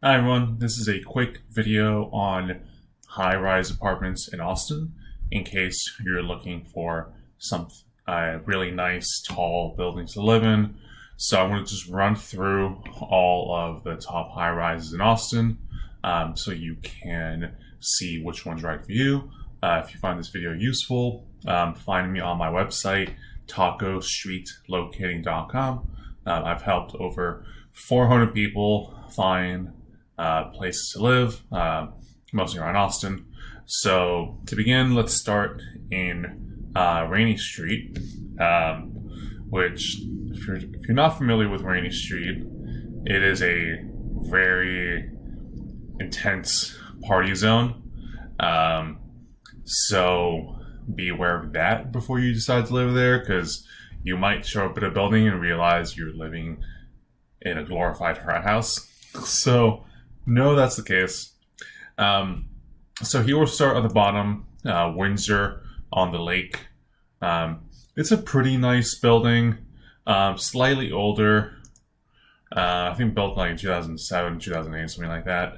Hi everyone, this is a quick video on high-rise apartments in Austin in case you're looking for some really nice tall buildings to live in. So I'm going to just run through all of the top high-rises in Austin so you can see which one's right for you. If you find this video useful, find me on my website, tacostreetlocating.com. I've helped over 400 people find places to live, mostly around Austin. So to begin, let's start in Rainy Street, which if you're not familiar with Rainy Street, it is a very intense party zone. So be aware of that before you decide to live there, because you might show up at a building and realize you're living in a glorified frat house. So no, that's the case. So here we'll start at the bottom, Windsor on the Lake. It's a pretty nice building, slightly older. I think built like 2007, 2008, something like that.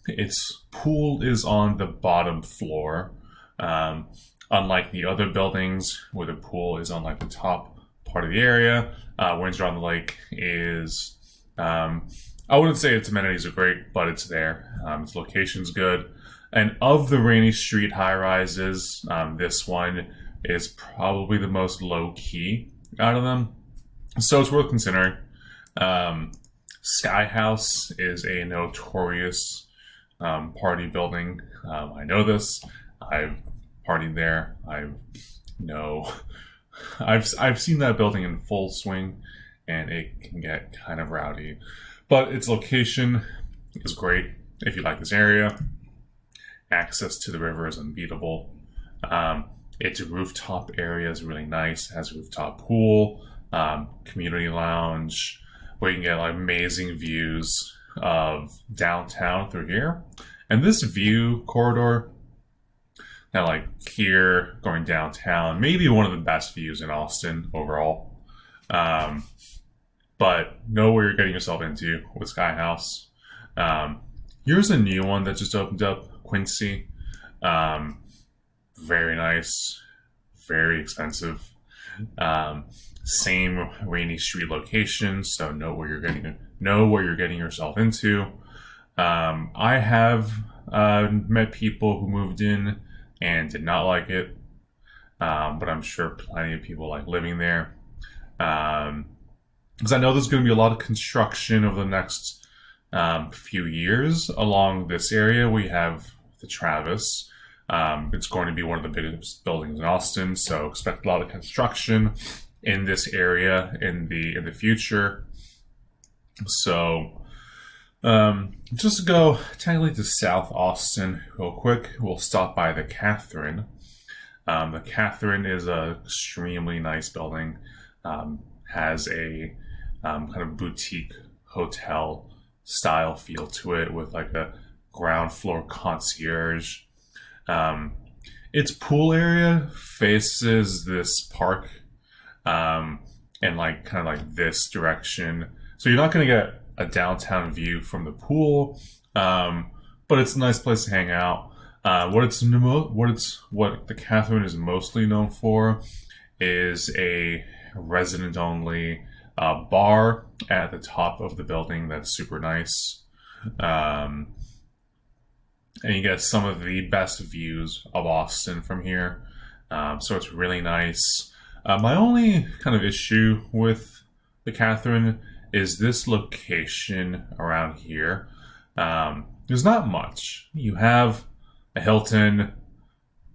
Its pool is on the bottom floor, unlike the other buildings where the pool is on like the top part of the area. Windsor on the Lake is, I wouldn't say its amenities are great, but it's there. Its location's good. And of the Rainy Street high-rises, this one is probably the most low-key out of them. So it's worth considering. Sky House is a notorious party building. I know this. I've partied there. I've seen that building in full swing, and it can get kind of rowdy. But its location is great if you like this area. Access to the river is unbeatable. Its rooftop area is really nice. It has a rooftop pool, community lounge, where you can get like amazing views of downtown through here. And this view corridor, now like here going downtown, maybe one of the best views in Austin overall. But know where you're getting yourself into with Sky House. Here's a new one that just opened up, Quincy. Very nice, very expensive. Same Rainy Street location, so know where you're getting yourself into. I have met people who moved in and did not like it, but I'm sure plenty of people like living there. Because I know there's going to be a lot of construction over the next few years along this area. We have the Travis. It's going to be one of the biggest buildings in Austin, so expect a lot of construction in this area in the future. So just to go technically to South Austin real quick, we'll stop by the Catherine. The Catherine is an extremely nice building. Has a kind of boutique hotel style feel to it with like a ground floor concierge. Its pool area faces this park and like kind of like this direction. So you're not going to get a downtown view from the pool, but it's a nice place to hang out. What the Catherine is mostly known for is a resident-only bar at the top of the building that's super nice. And you get some of the best views of Austin from here. So it's really nice. My only kind of issue with the Catherine is this location around here. There's not much. You have a Hilton,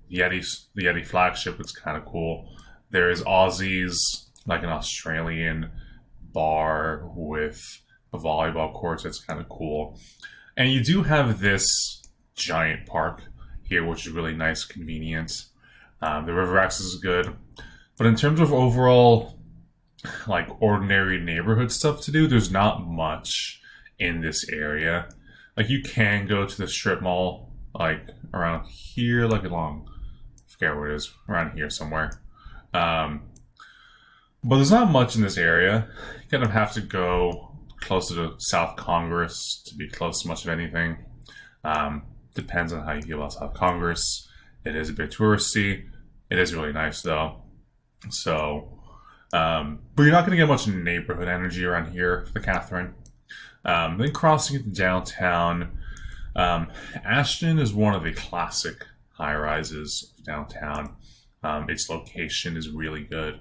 the Yeti flagship, it's kind of cool. There is Aussie's, like an Australian bar with a volleyball court. That's kind of cool. And you do have this giant park here, which is really nice, convenient. The river access is good. But in terms of overall, like, ordinary neighborhood stuff to do, there's not much in this area. Like, you can go to the strip mall, like, around here, like along, I forget where it is, around here somewhere. But there's not much in this area. You kind of have to go closer to South Congress to be close to much of anything. Depends on how you feel about South Congress. It is a bit touristy. It is really nice though. So, but you're not going to get much neighborhood energy around here for the Catherine. Then crossing into downtown, Ashton is one of the classic high-rises of downtown. Its location is really good.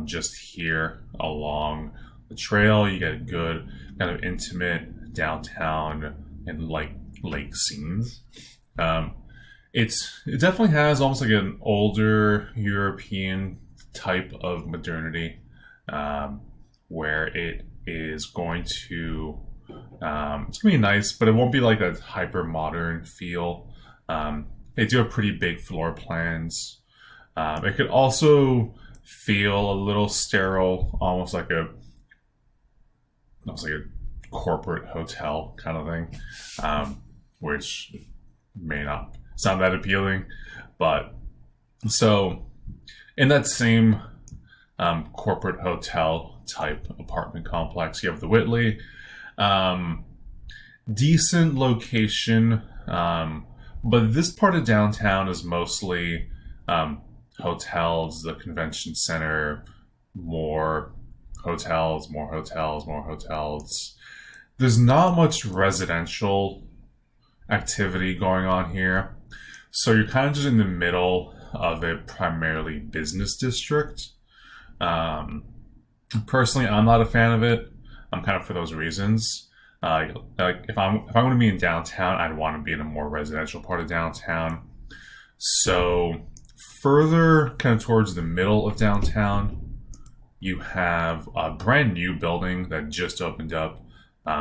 Just here along the trail, you get a good kind of intimate downtown and like lake scenes. It definitely has almost like an older European type of modernity, where it is going to it's gonna be nice, but it won't be like that hyper modern feel. They do have pretty big floor plans. It could also feel a little sterile, almost like a corporate hotel kind of thing, which may not sound that appealing. But so in that same corporate hotel type apartment complex, you have the Whitley. Decent location, but this part of downtown is mostly hotels, the convention center, more hotels, more hotels, more hotels. There's not much residential activity going on here, so you're kind of just in the middle of a primarily business district. Personally, I'm not a fan of it. I'm kind of for those reasons. Like if I'm going to be in downtown, I'd want to be in a more residential part of downtown. So further kind of towards the middle of downtown, you have a brand new building that just opened up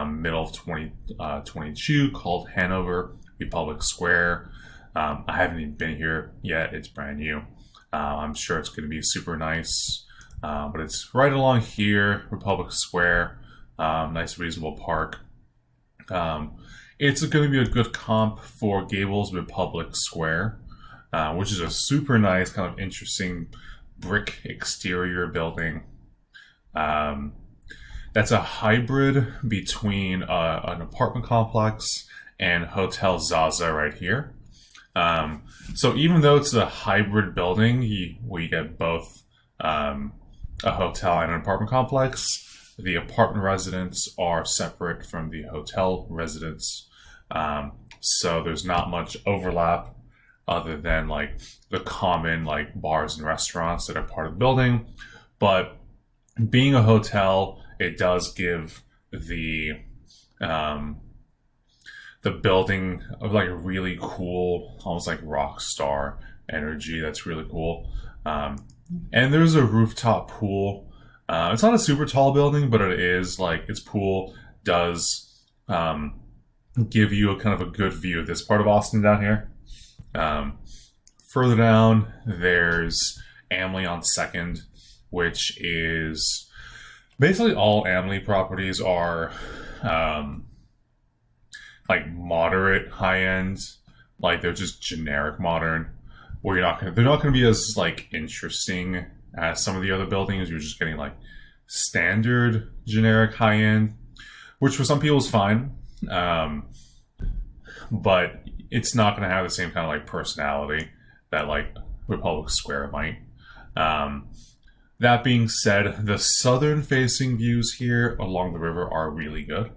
middle of 2022 called Hanover Republic Square. I haven't even been here yet. It's brand new. I'm sure it's going to be super nice. But it's right along here, Republic Square. Nice, reasonable park. It's going to be a good comp for Gables Republic Square, which is a super nice, kind of interesting brick exterior building. That's a hybrid between an apartment complex and Hotel Zaza right here. So even though it's a hybrid building, where you get both a hotel and an apartment complex, the apartment residents are separate from the hotel residents. So there's not much overlap other than like the common like bars and restaurants that are part of the building. But being a hotel, it does give the building of like a really cool, almost like rock star energy. That's really cool. And there's a rooftop pool. It's not a super tall building, but it is like its pool does give you a kind of a good view of this part of Austin down here. Further down, there's Amley on 2nd, which is basically all Amley properties are like moderate high end, like they're just generic modern, where they're not gonna be as like interesting as some of the other buildings. You're just getting like standard generic high end, which for some people is fine, but it's not going to have the same kind of like personality that like Republic Square might. That being said, the southern facing views here along the river are really good,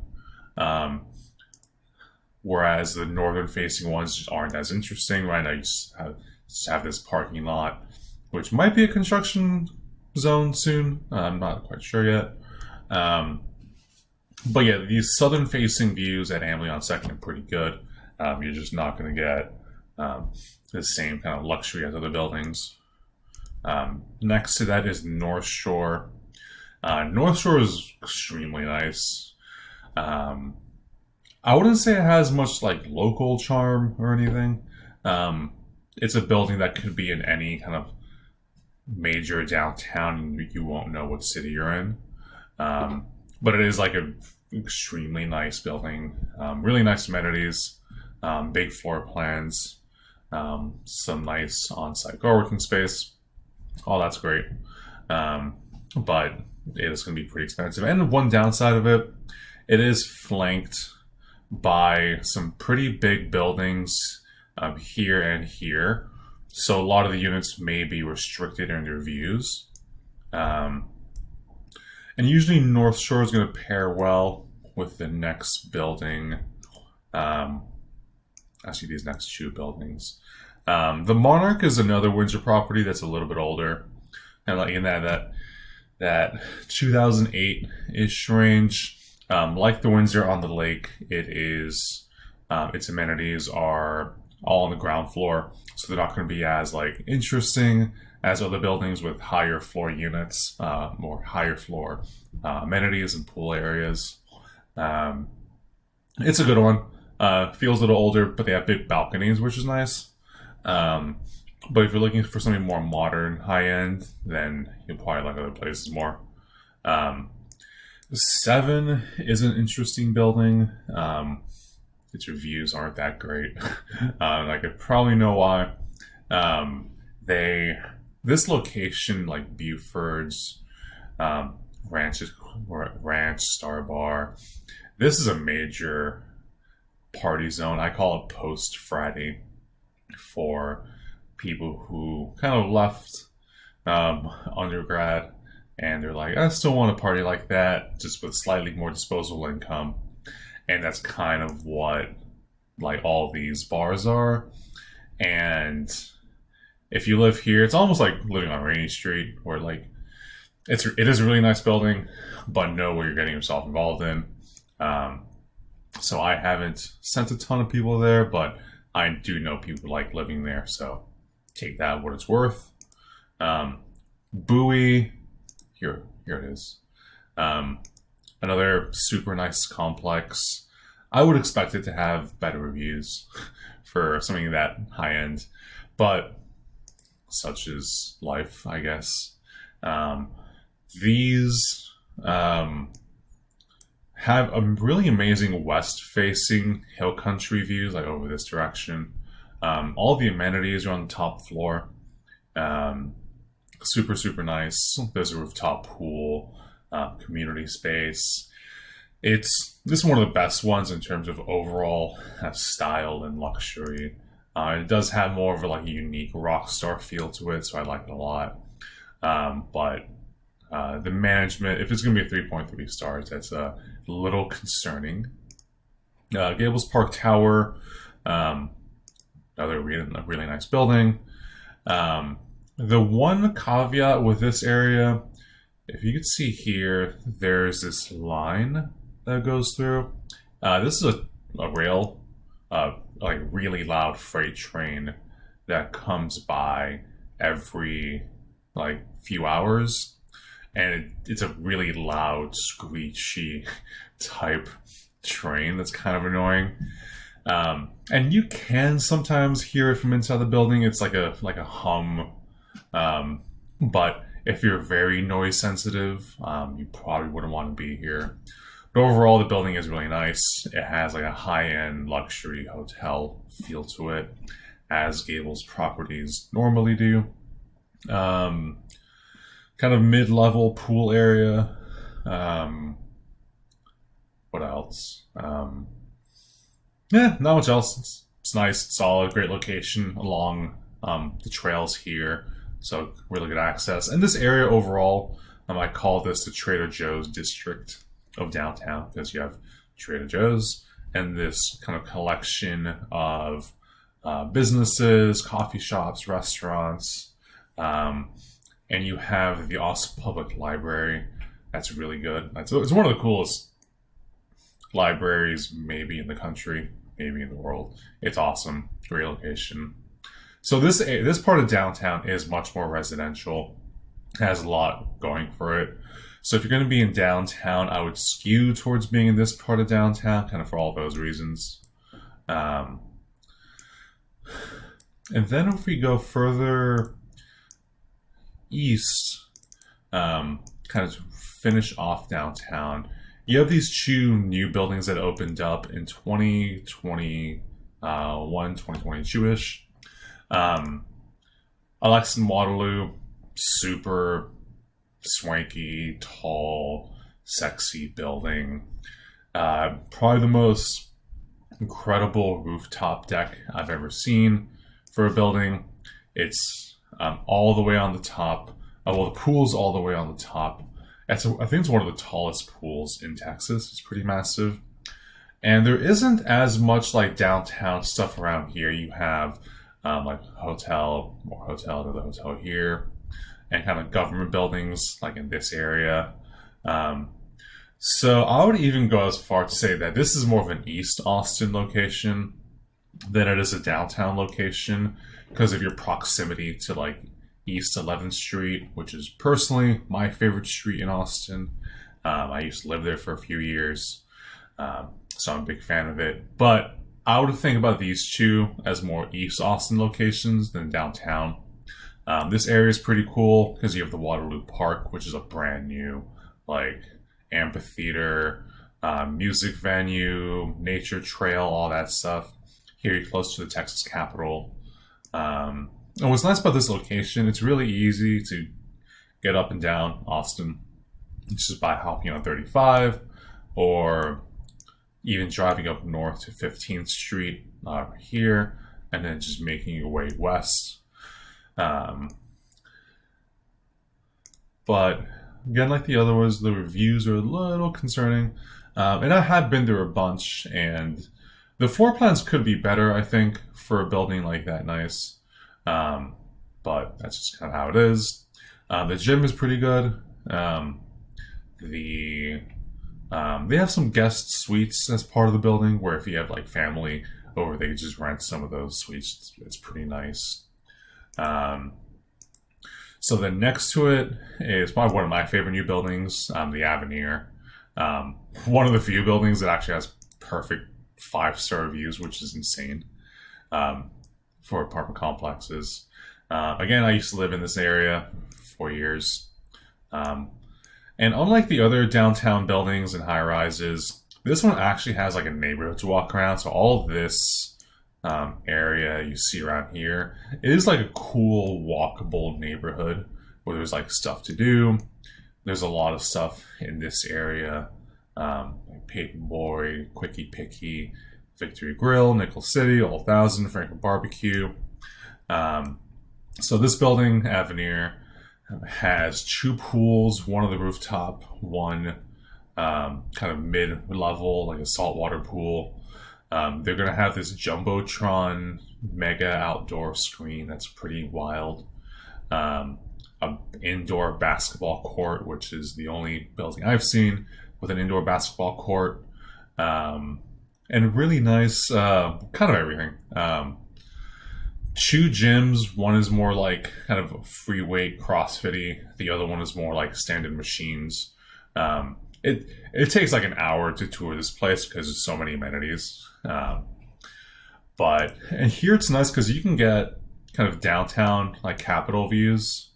whereas the northern facing ones just aren't as interesting. Right now you just have this parking lot, which might be a construction zone soon. I'm not quite sure yet. But yeah, these southern facing views at Amley on 2nd are pretty good. You're just not going to get the same kind of luxury as other buildings. Next to that is North Shore. North Shore is extremely nice. I wouldn't say it has much like local charm or anything. It's a building that could be in any kind of major downtown and you won't know what city you're in. But it is like an extremely nice building. Really nice amenities, big floor plans, some nice on-site co-working space. All that's great. But it is going to be pretty expensive. And one downside of it it is flanked by some pretty big buildings here and here. So a lot of the units may be restricted in their views. And usually North Shore is going to pair well with the next building. Actually, these next two buildings. The Monarch is another Windsor property that's a little bit older. And like in that 2008-ish range. Like the Windsor on the lake, it is its amenities are all on the ground floor, so they're not going to be as like interesting as other buildings with higher floor units, more higher floor amenities and pool areas. It's a good one. Feels a little older, but they have big balconies, which is nice. But if you're looking for something more modern, high end, then you'll probably like other places more. 7 is an interesting building. Its reviews aren't that great. I could probably know why. This location, like Buford's, Ranch, Star Bar, this is a major party zone. I call it post Friday for people who kind of left undergrad. And they're like, I still want a party like that, just with slightly more disposable income. And that's kind of what like all these bars are. And if you live here, it's almost like living on Rainy Street, where like it is a really nice building, but know what you're getting yourself involved in. So I haven't sent a ton of people there, but I do know people like living there. So take that what it's worth. Bowie. Here it is. Another super nice complex. I would expect it to have better reviews for something that high end, but such is life, I guess. These have a really amazing west-facing hill country views, like over this direction. All the amenities are on the top floor. Super, super nice. There's a rooftop pool, community space. This is one of the best ones in terms of overall style and luxury. It does have more of a unique rock star feel to it, so I like it a lot. But the management, if it's going to be a 3.3 stars, that's a little concerning. Gables Park Tower, another really nice building. The one caveat with this area, if you can see here, there's this line that goes through. This is a rail, really loud freight train that comes by every few hours, and it's a really loud, screechy type train that's kind of annoying. And you can sometimes hear it from inside the building. It's like a hum. But if you're very noise sensitive, you probably wouldn't want to be here. But overall, the building is really nice. It has a high-end luxury hotel feel to it, as Gables properties normally do. Kind of mid-level pool area. What else? Not much else. It's nice, solid, great location along the trails here. So really good access. And this area overall, I call this the Trader Joe's district of downtown, because you have Trader Joe's and this kind of collection of businesses, coffee shops, restaurants. And you have the Austin Public Library. That's really good. It's one of the coolest libraries maybe in the country, maybe in the world. It's awesome. Great location. So this part of downtown is much more residential. It has a lot going for it. So if you're going to be in downtown, I would skew towards being in this part of downtown, kind of for all those reasons. And then if we go further east, kind of to finish off downtown, you have these two new buildings that opened up in 2021, 2022-ish. Alex and Waterloo, super swanky, tall, sexy building. Probably the most incredible rooftop deck I've ever seen for a building. It's all the way on the top. Well, the pool's all the way on the top. I think it's one of the tallest pools in Texas. It's pretty massive. And there isn't as much like downtown stuff around here. You have like more hotel, another hotel here, and kind of government buildings like in this area. So I would even go as far to say that this is more of an East Austin location than it is a downtown location because of your proximity to like East 11th Street, which is personally my favorite street in Austin. I used to live there for a few years, so I'm a big fan of it. But I would think about these two as more East Austin locations than downtown. This area is pretty cool because you have the Waterloo Park, which is a brand new like amphitheater, music venue, nature trail, all that stuff. Here you're close to the Texas Capitol. And what's nice about this location, it's really easy to get up and down Austin. It's just by hopping on 35 or even driving up north to 15th Street here and then just making your way west. But again, like the other ones, the reviews are a little concerning. And I have been there a bunch, and the floor plans could be better, I think, for a building like that nice. But that's just kind of how it is. The gym is pretty good. They have some guest suites as part of the building, where if you have like family over, they just rent some of those suites. It's pretty nice. So then next to it is probably one of my favorite new buildings, the Avenir. One of the few buildings that actually has perfect 5-star reviews, which is insane for apartment complexes. Again, I used to live in this area for 4 years. And unlike the other downtown buildings and high-rises, this one actually has like a neighborhood to walk around. So all of this area you see around here, it is like a cool walkable neighborhood where there's like stuff to do. There's a lot of stuff in this area, like Paper Boy, Quickie Picky, Victory Grill, Nickel City, Old Thousand, Franklin Barbecue. So this building, Avenir, has 2 pools, one on the rooftop, one kind of mid-level, like a saltwater pool. They're going to have this Jumbotron mega outdoor screen that's pretty wild. An indoor basketball court, which is the only building I've seen with an indoor basketball court. And really nice, kind of everything. 2 gyms. One is more like kind of free weight CrossFit-y. The other one is more like standard machines. It takes like an hour to tour this place because there's so many amenities. And here it's nice because you can get kind of downtown like Capitol views,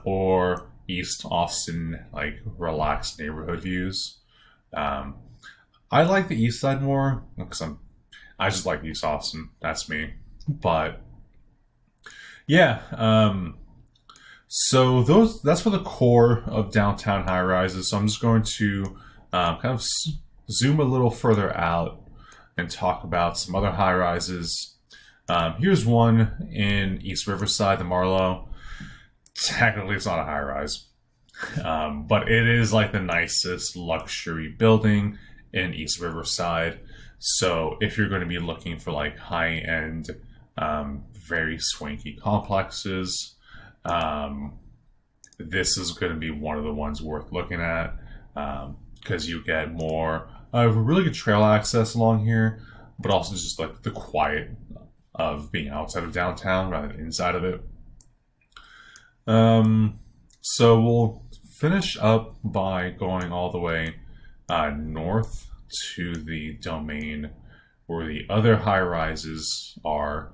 or East Austin like relaxed neighborhood views. I like the east side more because I just like East Austin. That's me. But yeah, so that's for the core of downtown high rises. So I'm just going to kind of zoom a little further out and talk about some other high rises. Here's one in East Riverside, the Marlowe. Technically, it's not a high rise, but it is like the nicest luxury building in East Riverside. So if you're going to be looking for like high-end, very swanky complexes, this is going to be one of the ones worth looking at, because you get more really good trail access along here, but also just like the quiet of being outside of downtown rather than inside of it. So we'll finish up by going all the way north to the domain where the other high rises are.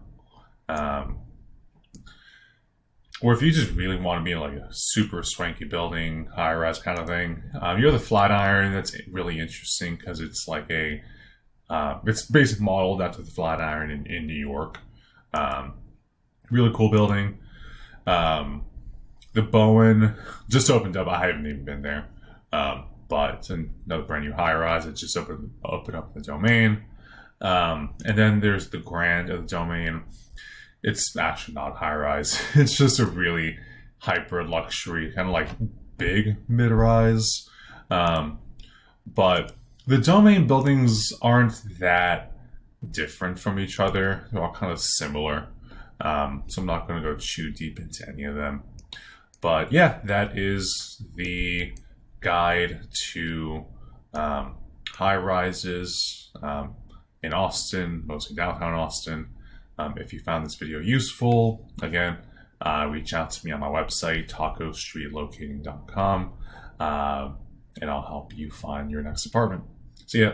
Or if you just really want to be in like a super swanky building, high rise kind of thing, you have the Flatiron. That's really interesting because it's like it's basically modeled after the Flatiron in New York. Really cool building. The Bowen just opened up. I haven't even been there. but it's another brand new high rise. It's just open up the domain. And then there's the Grand of the domain. It's actually not high rise. It's just a really hyper luxury, kind of like big mid rise. But the domain buildings aren't that different from each other. They're all kind of similar. So I'm not going to go too deep into any of them. But yeah, that is the guide to high rises in Austin, mostly downtown Austin. If you found this video useful, again, reach out to me on my website, tacostreetlocating.com, and I'll help you find your next apartment. See ya.